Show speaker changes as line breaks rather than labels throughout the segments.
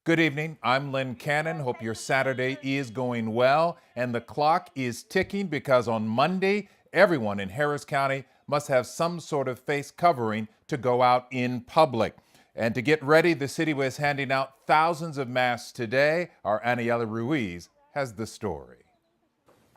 Good evening. I'm Lynn Cannon. Hope your Saturday is going well. And the clock is ticking because on Monday, everyone in Harris County must have some sort of face covering to go out in public. And to get ready, the city was handing out thousands of masks today. Our Aniela Ruiz has the story.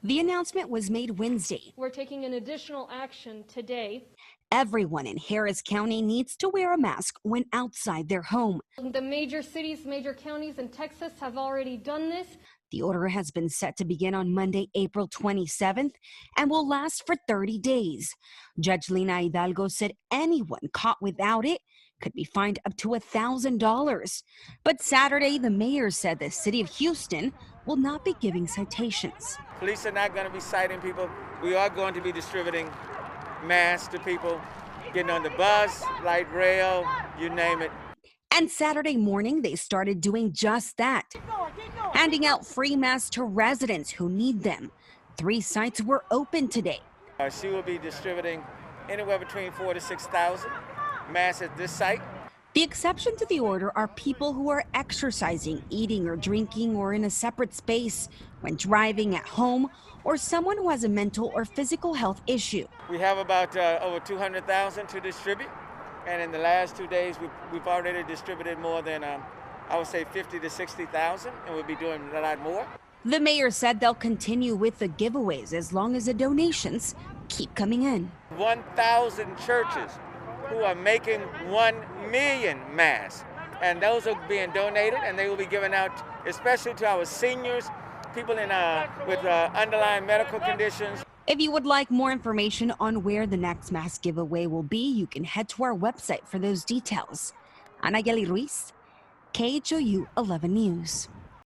The announcement was made Wednesday.
We're taking an additional action today.
Everyone in Harris County needs to wear a mask when outside their home.
The major cities, major counties in Texas have already done this.
The order has been set to begin on Monday, April 27th, and will last for 30 days. Judge Lina Hidalgo said anyone caught without it could be fined up to $1,000. But Saturday, the mayor said the city of Houston will not be giving citations.
Police are not going to be citing people. We are going to be distributing masks to people, getting on the bus, light rail, you name it.
And Saturday morning, they started doing just that, handing out free masks to residents who need them. 3 sites were open today.
She will be distributing anywhere between 4,000 to 6,000 masks at this site.
The exception to the order are people who are exercising, eating or drinking, or in a separate space, when driving, at home, or someone who has a mental or physical health issue.
We have about over 200,000 to distribute, and in the last 2 days we've already distributed more than I would say 50 to 60,000, and we'll be doing a lot more.
The mayor said they'll continue with the giveaways as long as the donations keep coming in.
1,000 churches who are making 1 million masks, and those are being donated, and they will be given out especially to our seniors, people with underlying medical conditions.
If you would like more information on where the next mask giveaway will be, you can head to our website for those details. Aniela Ruiz, KHOU 11 News.